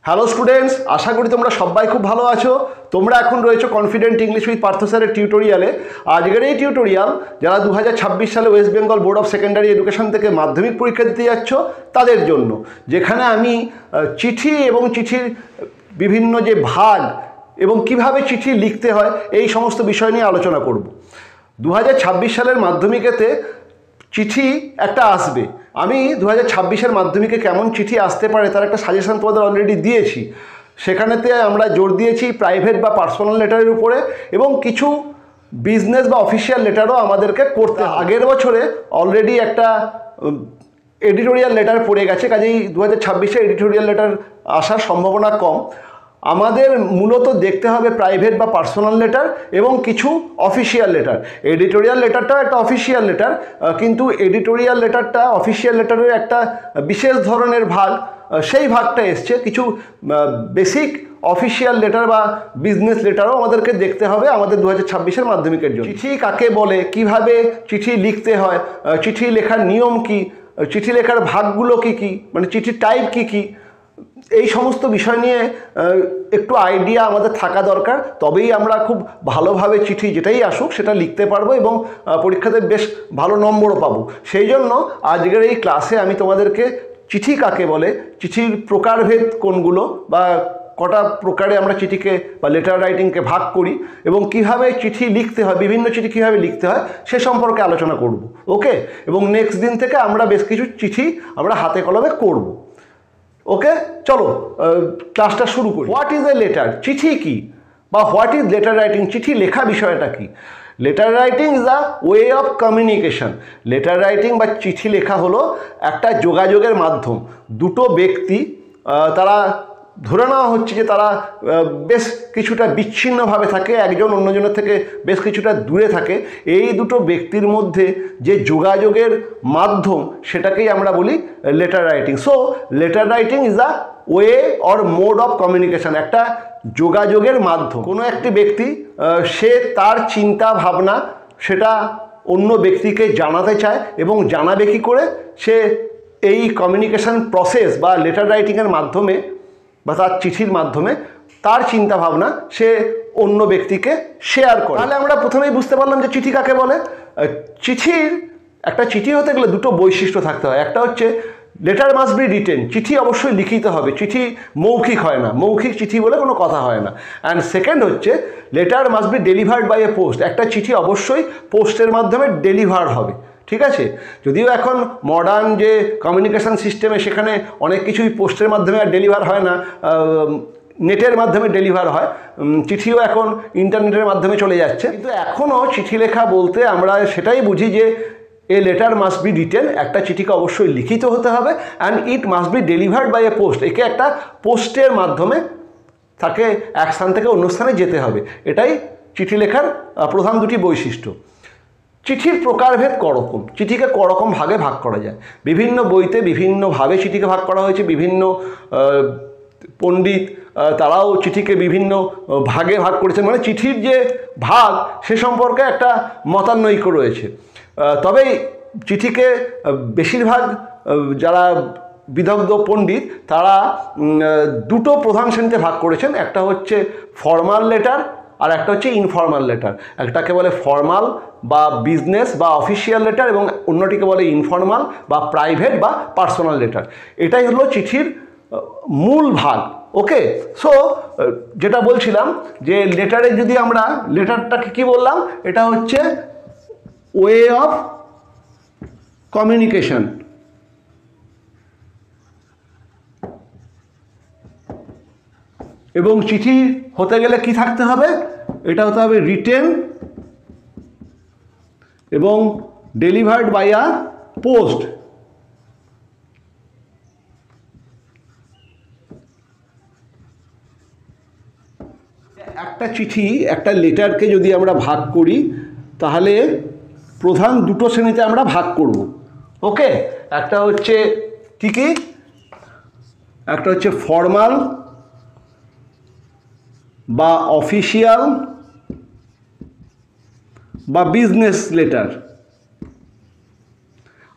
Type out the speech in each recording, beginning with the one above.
Hello students, আশা করি তোমরা সবাই খুব ভালো আছো। তোমরা এখন রয়েছো কনফিডেন্ট ইংলিশ উইথ পার্থ স্যারের টিউটোরিয়ালে। আজকের এই টিউটোরিয়াল যারা 2026 সালে West Bengal board of secondary education থেকে মাধ্যমিক পরীক্ষা দিতে যাচ্ছ তাদের জন্য, যেখানে আমি চিঠি এবং চিঠির বিভিন্ন যে ভাগ এবং কিভাবে চিঠি লিখতে হয় এই সমস্ত বিষয় নিয়ে আলোচনা করব। 2026 সালের মাধ্যমিকেতে চিঠি একটা আসবে। আমি 2026-এর মাধ্যমিকে কেমন চিঠি আসতে পারে তার একটা সাজেশন তোমাদের অলরেডি দিয়েছি। সেখানেতে আমরা জোর দিয়েছি প্রাইভেট বা পার্সোনাল লেটারের উপরে, এবং কিছু বিজনেস বা অফিসিয়াল লেটারও আমাদেরকে করতে হয়। আগের বছরে অলরেডি একটা এডিটোরিয়াল লেটার পড়ে গেছে, কাজেই 2026-এ এডিটোরিয়াল লেটার আসার সম্ভাবনা কম। আমাদের মূলত দেখতে হবে প্রাইভেট বা পার্সোনাল লেটার এবং কিছু অফিসিয়াল লেটার। এডিটোরিয়াল লেটারটাও একটা অফিসিয়াল লেটার, কিন্তু এডিটোরিয়াল লেটারটা অফিসিয়াল লেটারের একটা বিশেষ ধরনের ভাগ, সেই ভাগটা এসছে। কিছু বেসিক অফিসিয়াল লেটার বা বিজনেস লেটারও আমাদেরকে দেখতে হবে আমাদের 2026-এর মাধ্যমিকের জন্য। চিঠি কাকে বলে, কিভাবে চিঠি লিখতে হয়, চিঠি লেখার নিয়ম কি, চিঠি লেখার ভাগগুলো কি কি, মানে চিঠির টাইপ কি কি, এই সমস্ত বিষয় নিয়ে একটু আইডিয়া আমাদের থাকা দরকার। তবেই আমরা খুব ভালোভাবে চিঠি যেটাই আসুক সেটা লিখতে পারবো এবং পরীক্ষাতে বেশ ভালো নম্বরও পাবো। সেই জন্য আজকের এই ক্লাসে আমি তোমাদেরকে চিঠি কাকে বলে, চিঠির প্রকারভেদ কোনগুলো, বা কটা প্রকারে আমরা চিঠিকে বা লেটার রাইটিংকে ভাগ করি, এবং কিভাবে চিঠি লিখতে হয়, বিভিন্ন চিঠি কীভাবে লিখতে হয় সে সম্পর্কে আলোচনা করব। ওকে, এবং নেক্সট দিন থেকে আমরা বেশ কিছু চিঠি আমরা হাতে কলমে করব। ওকে, চলো ক্লাসটা শুরু করি। What is a letter? চিঠি কি, বা হোয়াট ইজ লেটার রাইটিং? চিঠি লেখা বিষয়টা কি? Letter writing is a way of communication. Letter writing বা চিঠি লেখা হলো একটা যোগাযোগের মাধ্যম। দুটো ব্যক্তি, তারা ধরে নেওয়া হচ্ছে যে তারা বেশ কিছুটা বিচ্ছিন্নভাবে থাকে, একজন অন্যজনের থেকে বেশ কিছুটা দূরে থাকে। এই দুটো ব্যক্তির মধ্যে যে যোগাযোগের মাধ্যম সেটাকেই আমরা বলি letter writing. So letter writing is a way or mode of communication, একটা যোগাযোগের মাধ্যম। কোনো একটি ব্যক্তি সে তার চিন্তা ভাবনা সেটা অন্য ব্যক্তিকে জানাতে চায়, এবং জানাবে কী করে? সে এই কমিউনিকেশন প্রসেস বা লেটার রাইটিংয়ের মাধ্যমে বা তার চিঠির মাধ্যমে তার চিন্তা ভাবনা সে অন্য ব্যক্তিকে শেয়ার করে। তাহলে আমরা প্রথমেই বুঝতে পারলাম যে চিঠি কাকে বলে। একটা চিঠি হতে গেলে দুটো বৈশিষ্ট্য থাকতে হয়। একটা হচ্ছে লেটার মাস্ট বি রিটেন, চিঠি অবশ্যই লিখিত হবে, চিঠি মৌখিক হয় না, মৌখিক চিঠি বলে কোনো কথা হয় না। অ্যান্ড সেকেন্ড হচ্ছে letter must be delivered by a post, একটা চিঠি অবশ্যই পোস্টের মাধ্যমে ডেলিভার হবে। ঠিক আছে, যদিও এখন মডার্ন যে কমিউনিকেশান সিস্টেমে সেখানে অনেক কিছুই পোস্টের মাধ্যমে আর ডেলিভার হয় না, নেটের মাধ্যমে ডেলিভার হয়, চিঠিও এখন ইন্টারনেটের মাধ্যমে চলে যাচ্ছে। কিন্তু এখনও চিঠি লেখা বলতে আমরা সেটাই বুঝি যে a letter must be written, একটা চিঠিকে অবশ্যই লিখিত হতে হবে, and it must be delivered by a post, একে একটা পোস্টের মাধ্যমে তাকে এক স্থান থেকে অন্য স্থানে যেতে হবে। এটাই চিঠি লেখার প্রধান দুটি বৈশিষ্ট্য। চিঠির প্রকারভেদ করকম, চিঠিকে করকম ভাগে ভাগ করা যায়। বিভিন্ন বইতে বিভিন্নভাবে চিঠিকে ভাগ করা হয়েছে। বিভিন্ন পণ্ডিত তারাও চিঠিকে বিভিন্ন ভাগে ভাগ করেছেন, মানে চিঠির যে ভাগ সে সম্পর্কে একটা মতানৈক্য রয়েছে। তবে চিঠিকে বেশিরভাগ যারা বিদগ্ধ পণ্ডিত তারা দুটো প্রধান শ্রেণীতে ভাগ করেছেন। একটা হচ্ছে ফর্মাল লেটার আর একটা হচ্ছে ইনফর্মাল লেটার। একটাকে বলে ফর্মাল বা বিজনেস বা অফিসিয়াল লেটার, এবং অন্যটিকে বলে ইনফর্মাল বা প্রাইভেট বা পার্সোনাল লেটার। এটাই হলো চিঠির মূল ভাগ। ওকে, সো যেটা বলছিলাম যে লেটারে যদি আমরা লেটারটাকে কী বললাম, এটা হচ্ছে ওয়ে অফ কমিউনিকেশন। এবং চিঠি হতে গেলে কি থাকতে হবে? এটা হতে হবে রিটেন এবং ডেলিভার্ড বাই আ পোস্ট। একটা চিঠি, একটা লেটারকে যদি আমরা ভাগ করি তাহলে প্রধান দুটো শ্রেণীতে আমরা ভাগ করব। ওকে, একটা হচ্ছে কী কী? একটা হচ্ছে ফর্মাল বা অফিসিয়াল বা বিজনেস লেটার,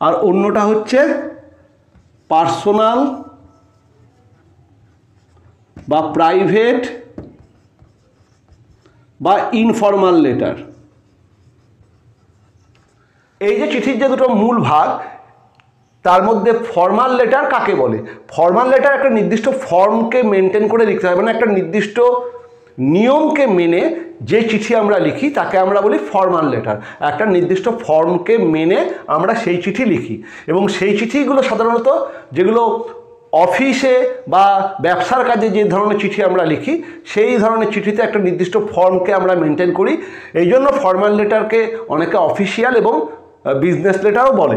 আর অন্যটা হচ্ছে পার্সোনাল বা প্রাইভেট বা ইনফর্মাল লেটার। এই যে চিঠির যে দুটো মূল ভাগ, তার মধ্যে ফর্মাল লেটার কাকে বলে? ফর্মাল লেটার একটা নির্দিষ্ট ফর্মকে মেনটেন করে লিখতে হয়, মানে একটা নির্দিষ্ট নিয়মকে মেনে যে চিঠি আমরা লিখি তাকে আমরা বলি ফর্মাল লেটার। একটা নির্দিষ্ট ফর্মকে মেনে আমরা সেই চিঠি লিখি, এবং সেই চিঠিগুলো সাধারণত যেগুলো অফিসে বা ব্যবসার কাজে যে ধরনের চিঠি আমরা লিখি সেই ধরনের চিঠিতে একটা নির্দিষ্ট ফর্মকে আমরা মেনটেন করি। এই জন্য ফর্মাল লেটারকে অনেকে অফিসিয়াল এবং বিজনেস লেটারও বলে।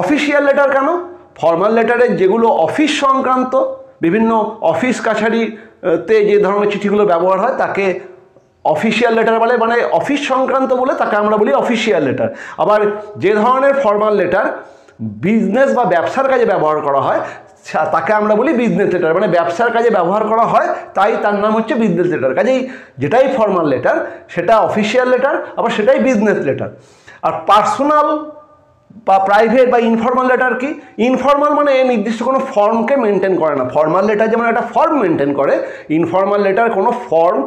অফিসিয়াল লেটার কেন? ফর্মাল লেটারে যেগুলো অফিস সংক্রান্ত, বিভিন্ন অফিস কাছারিতে যে ধরনের চিঠিগুলো ব্যবহার হয় তাকে অফিসিয়াল লেটার বলে, মানে অফিস সংক্রান্ত বলে তাকে আমরা বলি অফিসিয়াল লেটার। আবার যে ধরনের ফর্মাল লেটার বিজনেস বা ব্যবসার কাজে ব্যবহার করা হয় তাকে আমরা বলি বিজনেস লেটার, মানে ব্যবসার কাজে ব্যবহার করা হয় তাই তার নাম হচ্ছে বিজনেস লেটার। কাজেই যেটাই ফর্মাল লেটার সেটা অফিসিয়াল লেটার, আবার সেটাই বিজনেস লেটার। আর পার্সোনাল বা প্রাইভেট বা ইনফর্মাল লেটার কি? ইনফর্মাল মানে নির্দিষ্ট কোনো ফর্মকে মেনটেন করে না। ফর্মাল লেটার যেমন একটা ফর্ম মেনটেন করে, ইনফর্মাল লেটার কোনো ফর্ম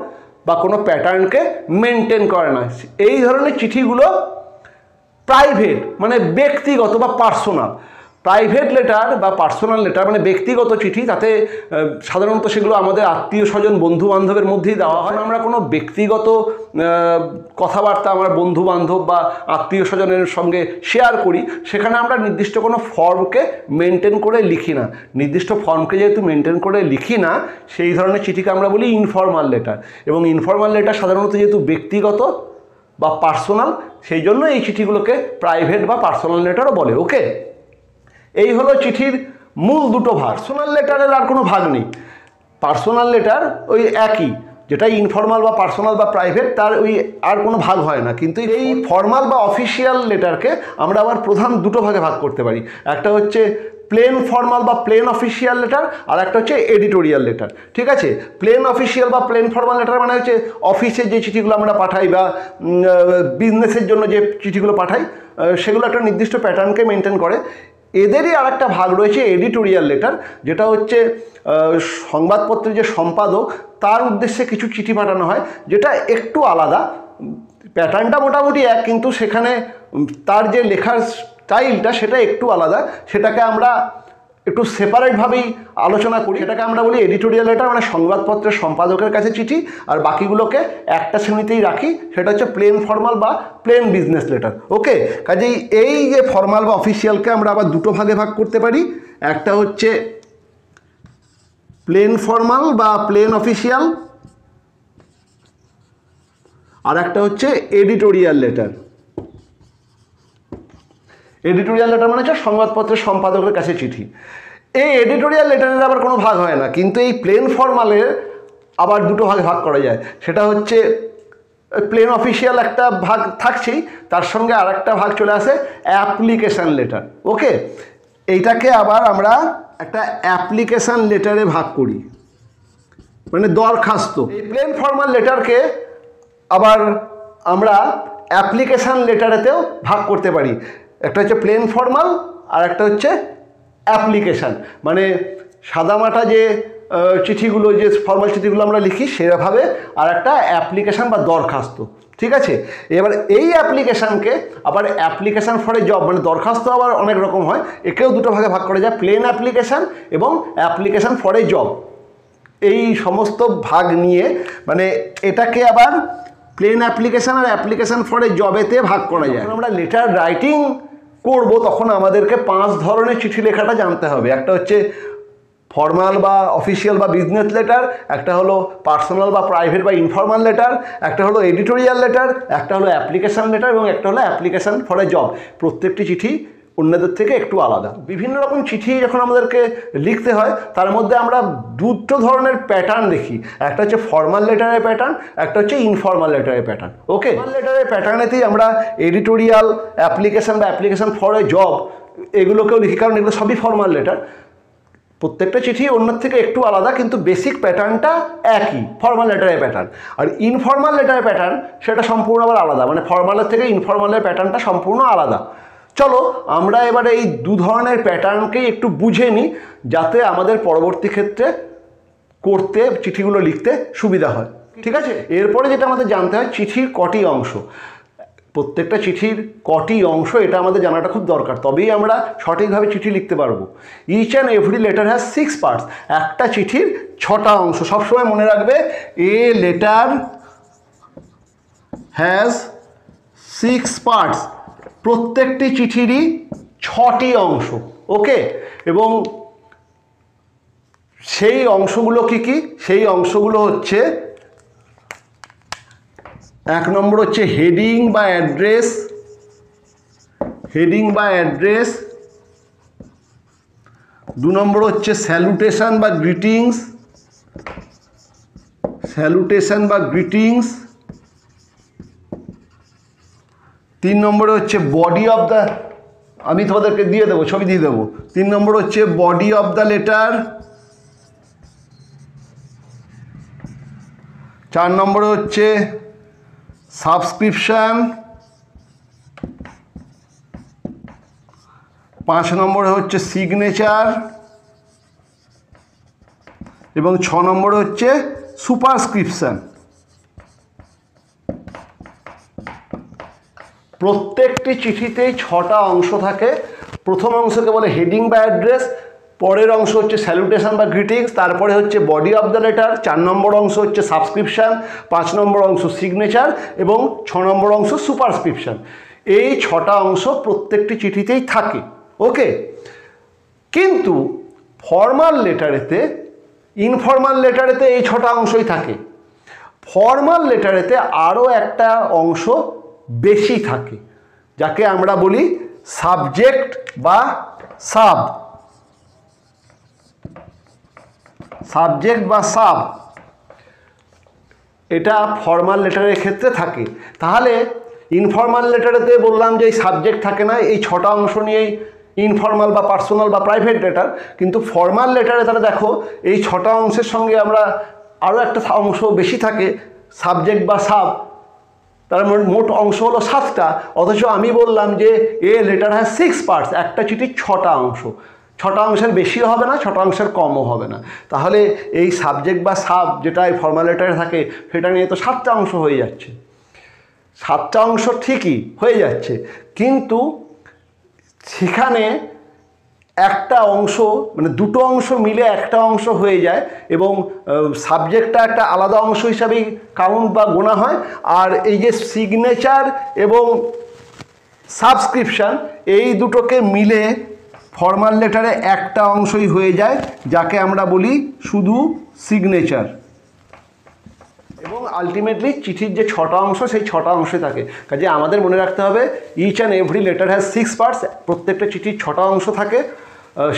বা কোনো প্যাটার্নকে মেনটেন করে না। এই ধরনের চিঠিগুলো প্রাইভেট মানে ব্যক্তিগত বা পার্সোনাল। প্রাইভেট লেটার বা পার্সোনাল লেটার মানে ব্যক্তিগত চিঠি, তাতে সাধারণত সেগুলো আমাদের আত্মীয় স্বজন বন্ধু বান্ধবের মধ্যেই দেওয়া হয়। আমরা কোনো ব্যক্তিগত কথাবার্তা আমার বন্ধু বান্ধব বা আত্মীয় স্বজনের সঙ্গে শেয়ার করি, সেখানে আমরা নির্দিষ্ট কোনো ফর্মকে মেনটেন করে লিখি না। নির্দিষ্ট ফর্মকে যেহেতু মেনটেন করে লিখি না, সেই ধরনের চিঠিকে আমরা বলি ইনফর্মাল লেটার। এবং ইনফর্মাল লেটার সাধারণত যেহেতু ব্যক্তিগত বা পার্সোনাল, সেই জন্য এই চিঠিগুলোকে প্রাইভেট বা পার্সোনাল লেটারও বলে। ওকে, এই হলো চিঠির মূল দুটো ভাগ। পার্সোনাল লেটারের আর কোনো ভাগ নেই। পার্সোনাল লেটার ওই একই, যেটা ইনফর্মাল বা পার্সোনাল বা প্রাইভেট, তার ওই আর কোনো ভাগ হয় না। কিন্তু এই ফর্মাল বা অফিসিয়াল লেটারকে আমরা আবার প্রধান দুটো ভাগে ভাগ করতে পারি। একটা হচ্ছে প্লেন ফর্মাল বা প্লেন অফিসিয়াল লেটার, আর একটা হচ্ছে এডিটোরিয়াল লেটার। ঠিক আছে, প্লেন অফিসিয়াল বা প্লেন ফর্মাল লেটার মানে হচ্ছে অফিসে যে চিঠিগুলো আমরা পাঠাই বা বিজনেসের জন্য যে চিঠিগুলো পাঠাই, সেগুলো একটা নির্দিষ্ট প্যাটার্নকে মেনটেন করে। এদেরই আর একটা ভাগ রয়েছে এডিটোরিয়াল লেটার, যেটা হচ্ছে সংবাদপত্রের যে সম্পাদক তার উদ্দেশ্যে কিছু চিঠি পাঠানো হয়, যেটা একটু আলাদা। প্যাটার্নটা মোটামুটি এক, কিন্তু সেখানে তার যে লেখার স্টাইলটা সেটা একটু আলাদা। সেটাকে আমরা একটু সেপারেটভাবেই আলোচনা করি। সেটাকে আমরা বলি এডিটোরিয়াল লেটার, মানে সংবাদপত্রের সম্পাদকের কাছে চিঠি, আর বাকিগুলোকে একটা শ্রেণীতেই রাখি, সেটা হচ্ছে প্লেন ফর্মাল বা প্লেন বিজনেস লেটার। ওকে, কাজেই এই যে ফর্মাল বা অফিসিয়ালকে আমরা আবার দুটো ভাগে ভাগ করতে পারি। একটা হচ্ছে প্লেন ফর্মাল বা প্লেন অফিসিয়াল, আর একটা হচ্ছে এডিটোরিয়াল লেটার। এডিটোরিয়াল লেটার মানে হচ্ছে সংবাদপত্রের সম্পাদকের কাছে চিঠি। এই এডিটোরিয়াল লেটারের আবার কোনো ভাগ হয় না, কিন্তু এই প্লেন ফর্মালের আবার দুটো ভাগে ভাগ করা যায়। সেটা হচ্ছে প্লেন অফিসিয়াল একটা ভাগ থাকছেই, তার সঙ্গে আর একটা ভাগ চলে আসে অ্যাপ্লিকেশান লেটার। ওকে, এইটাকে আবার আমরা একটা অ্যাপ্লিকেশান লেটারে ভাগ করি, মানে দরখাস্ত। এই প্লেন ফর্মাল লেটারকে আবার আমরা অ্যাপ্লিকেশান লেটারেতেও ভাগ করতে পারি। একটা হচ্ছে প্লেন ফর্মাল আর একটা হচ্ছে অ্যাপ্লিকেশান, মানে সাদামাটা যে চিঠিগুলো, যে ফর্মাল চিঠিগুলো আমরা লিখি সেভাবে, আর একটা অ্যাপ্লিকেশান বা দরখাস্ত। ঠিক আছে, এবার এই অ্যাপ্লিকেশানকে আবার অ্যাপ্লিকেশান ফর এ জব, মানে দরখাস্ত আবার অনেক রকম হয়, একেও দুটো ভাগে ভাগ করা যায়, প্লেন অ্যাপ্লিকেশান এবং অ্যাপ্লিকেশান ফর এ জব। এই সমস্ত ভাগ নিয়ে মানে এটাকে আবার প্লেন অ্যাপ্লিকেশান আর অ্যাপ্লিকেশান ফর এ জবেতে ভাগ করা যায়। আমরা লেটার রাইটিং করব তখন আমাদেরকে 5 ধরনের চিঠি লেখাটা জানতে হবে। একটা হচ্ছে ফর্মাল বা অফিসিয়াল বা বিজনেস লেটার, একটা হলো পার্সোনাল বা প্রাইভেট বা ইনফর্মাল লেটার, একটা হলো এডিটোরিয়াল লেটার, একটা হলো অ্যাপ্লিকেশান লেটার এবং একটা হলো অ্যাপ্লিকেশান ফর এ জব। প্রত্যেকটি চিঠি অন্যদের থেকে একটু আলাদা। বিভিন্ন রকম চিঠি যখন আমাদেরকে লিখতে হয় তার মধ্যে আমরা দুটো ধরনের প্যাটার্ন দেখি। একটা হচ্ছে ফর্মাল লেটারের প্যাটার্ন, একটা হচ্ছে ইনফর্মাল লেটারের প্যাটার্ন। ওকে, ফর্মাল লেটারের প্যাটার্নেতেই আমরা এডিটোরিয়াল, অ্যাপ্লিকেশান বা অ্যাপ্লিকেশান ফর এ জব এগুলোকেও লিখি, কারণ এগুলো সবই ফর্মাল লেটার। প্রত্যেকটা চিঠি অন্যের থেকে একটু আলাদা, কিন্তু বেসিক প্যাটার্নটা একই, ফর্মাল লেটারের প্যাটার্ন। আর ইনফর্মাল লেটারের প্যাটার্ন সেটা সম্পূর্ণ আবার আলাদা, মানে ফর্মালের থেকে ইনফর্মালের প্যাটার্নটা সম্পূর্ণ আলাদা। চলো আমরা এবারে এই দু ধরনের প্যাটার্নকেই একটু বুঝে নিই, যাতে আমাদের পরবর্তী ক্ষেত্রে করতে, চিঠিগুলো লিখতে সুবিধা হয়। ঠিক আছে, এরপরে যেটা আমাদের জানতে হয় চিঠির কটি অংশ, প্রত্যেকটা চিঠির কটি অংশ এটা আমাদের জানাটা খুব দরকার, তবেই আমরা সঠিকভাবে চিঠি লিখতে পারবো। Each and every letter has 6 parts, একটা চিঠির 6টা অংশ। সবসময় মনে রাখবে এ লেটার হ্যাজ 6 পার্টস, প্রত্যেকটি চিঠিরই 6টি অংশ। ওকে, এবং সেই অংশগুলো কি কি? সেই অংশগুলো হচ্ছে, 1 নম্বর হচ্ছে হেডিং বা অ্যাড্রেস, হেডিং বা অ্যাড্রেস। 2 নম্বর হচ্ছে স্যালুটেশন বা গ্রিটিংস, স্যালুটেশন বা গ্রিটিংস। 3 নম্বরে হচ্ছে বডি অফ দ্য, আমি তোমাদেরকে দিয়ে দেবো, ছবি দিয়ে দেবো। 3 নম্বর হচ্ছে বডি অফ দ্য লেটার। 4 নম্বরে হচ্ছে সাবস্ক্রিপশন। 5 নম্বরে হচ্ছে সিগনেচার এবং 6 নম্বরে হচ্ছে সুপারস্ক্রিপশন। প্রত্যেকটি চিঠিতেই 6টা অংশ থাকে। প্রথম অংশকে বলে হেডিং বা অ্যাড্রেস, পরের অংশ হচ্ছে স্যালুটেশন বা গ্রিটিংস, তারপরে হচ্ছে বডি অফ দ্য লেটার, 4 নম্বর অংশ হচ্ছে সাবস্ক্রিপশন, 5 নম্বর অংশ সিগনেচার এবং 6 নম্বর অংশ সুপারস্ক্রিপশন। এই 6টা অংশ প্রত্যেকটি চিঠিতেই থাকে। ওকে, কিন্তু ফর্মাল লেটারেতে, ইনফর্মাল লেটারেতে এই 6টা অংশই থাকে। ফর্মাল লেটারেতে আরও একটা অংশ বেশি থাকে, যাকে আমরা বলি সাবজেক্ট বা সাব, সাবজেক্ট বা সাব। এটা ফর্মাল লেটারের ক্ষেত্রে থাকে। তাহলে ইনফর্মাল লেটারেতে বললাম যে এই সাবজেক্ট থাকে না, এই 6টা অংশ নিয়েই ইনফর্মাল বা পার্সোনাল বা প্রাইভেট লেটার। কিন্তু ফর্মাল লেটারে তাহলে দেখো এই 6টা অংশের সঙ্গে আমরা আরও একটা অংশ বেশি থাকে, সাবজেক্ট বা সাব। তার মোট অংশ হলো 7টা, অথচ আমি বললাম যে এ লেটার হ্যাজ 6 পার্টস, একটা চিঠির 6টা অংশ। 6টা অংশের বেশিও হবে না, 6টা অংশের কমও হবে না। তাহলে এই সাবজেক্ট বা সাব যেটা এই ফর্মাল লেটারে থাকে সেটা নিয়ে তো 7টা অংশ হয়ে যাচ্ছে। 7টা অংশ ঠিকই হয়ে যাচ্ছে, কিন্তু সেখানে একটা অংশ, মানে দুটো অংশ মিলে একটা অংশ হয়ে যায় এবং সাবজেক্টটা একটা আলাদা অংশ হিসাবেই কাউন্ট বা গোনা হয়। আর এই যে সিগনেচার এবং সাবস্ক্রিপশান, এই দুটোকে মিলে ফর্মাল লেটারে একটা অংশই হয়ে যায়, যাকে আমরা বলি শুধু সিগনেচার। এবং আলটিমেটলি চিঠির যে 6টা অংশ, সেই 6টা অংশে থাকে। কাজে আমাদের মনে রাখতে হবে each and every letter has 6 parts, প্রত্যেকটা চিঠির 6টা অংশ থাকে।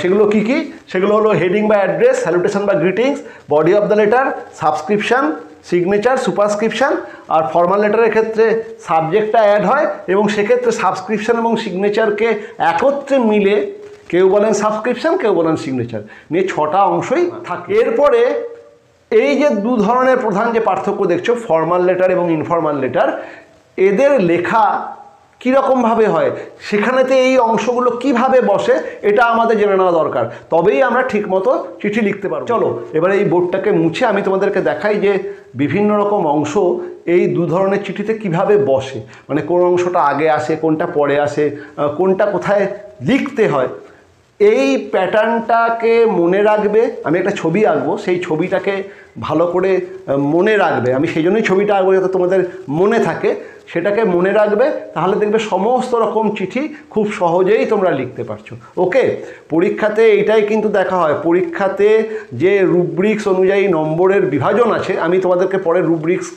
সেগুলো কি কি? সেগুলো হলো হেডিং বা অ্যাড্রেস, স্যালুটেশন বা greetings, body of the letter, subscription, signature, superscription. আর ফর্মাল লেটারের ক্ষেত্রে সাবজেক্টটা অ্যাড হয় এবং সেক্ষেত্রে সাবস্ক্রিপশান এবং সিগনেচারকে একত্রে মিলে কেউ বলেন সাবস্ক্রিপশান, কেউ বলেন সিগনেচার, নিয়ে 6টা অংশই থাকে। এরপরে এই যে 2 ধরনের প্রধান যে পার্থক্য দেখছো, ফর্মাল লেটার এবং ইনফর্মাল লেটার, এদের লেখা কীরকমভাবে হয়, সেখানেতে এই অংশগুলো কিভাবে বসে, এটা আমাদের জেনে নেওয়া দরকার। তবেই আমরা ঠিকমতো চিঠি লিখতে পারবো। চলো এবারে এই বোর্ডটাকে মুছে আমি তোমাদেরকে দেখাই যে বিভিন্ন রকম অংশ এই 2 ধরনের চিঠিতে কিভাবে বসে, মানে কোন অংশটা আগে আসে, কোনটা পরে আসে, কোনটা কোথায় লিখতে হয়। এই প্যাটার্নটাকে মনে রাখবে। আমি একটা ছবি আঁকবো, সেই ছবিটাকে ভালো করে মনে রাখবে। আমি সেই জন্যই ছবিটা আঁকবো যাতে তোমাদের মনে থাকে। সেটাকে মনে রাখবে, তাহলে দেখবে সমস্ত রকম চিঠি খুব সহজেই তোমরা লিখতে পারছো। ওকে, পরীক্ষাতে এইটাই কিন্তু দেখা হয়। পরীক্ষাতে যে রুব্রিক্স অনুযায়ী নম্বরের বিভাজন আছে, আমি তোমাদেরকে পরে রুব্রিক্স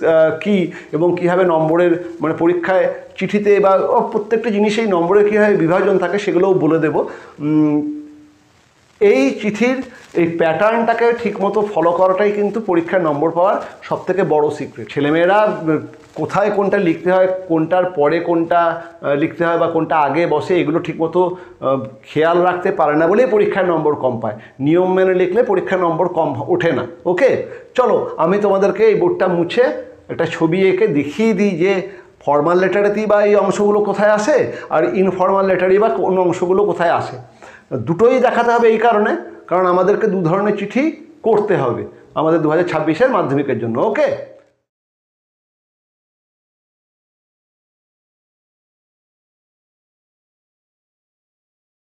কী এবং কীভাবে নম্বরের, মানে পরীক্ষায় চিঠিতে বা প্রত্যেকটা জিনিসেই নম্বরের কীভাবে বিভাজন থাকে সেগুলোও বলে দেব। এই চিঠির এই প্যাটার্নটাকে ঠিকমতো ফলো করাটাই কিন্তু পরীক্ষার নম্বর পাওয়ার সবথেকে বড় সিক্রেট। ছেলেমেয়েরা কোথায় কোনটা লিখতে হয়, কোনটার পরে কোনটা লিখতে হয় বা কোনটা আগে বসে, এগুলো ঠিকমতো খেয়াল রাখতে পারে না বলেই পরীক্ষার নম্বর কম পায়। নিয়ম মেনে লিখলে পরীক্ষার নম্বর কম ওঠে না। ওকে, চলো আমি তোমাদেরকে এই বোর্ডটা মুছে একটা ছবি এঁকে দেখিয়ে দিই যে ফর্মাল লেটারেতেই বা এই অংশগুলো কোথায় আসে আর ইনফর্মাল লেটারেই বা কোন অংশগুলো কোথায় আসে। দুটোই দেখাতে হবে এই কারণে, কারণ আমাদেরকে 2 ধরনের চিঠি করতে হবে। আমাদের 2026-এর মাধ্যমিকের জন্য। ওকে।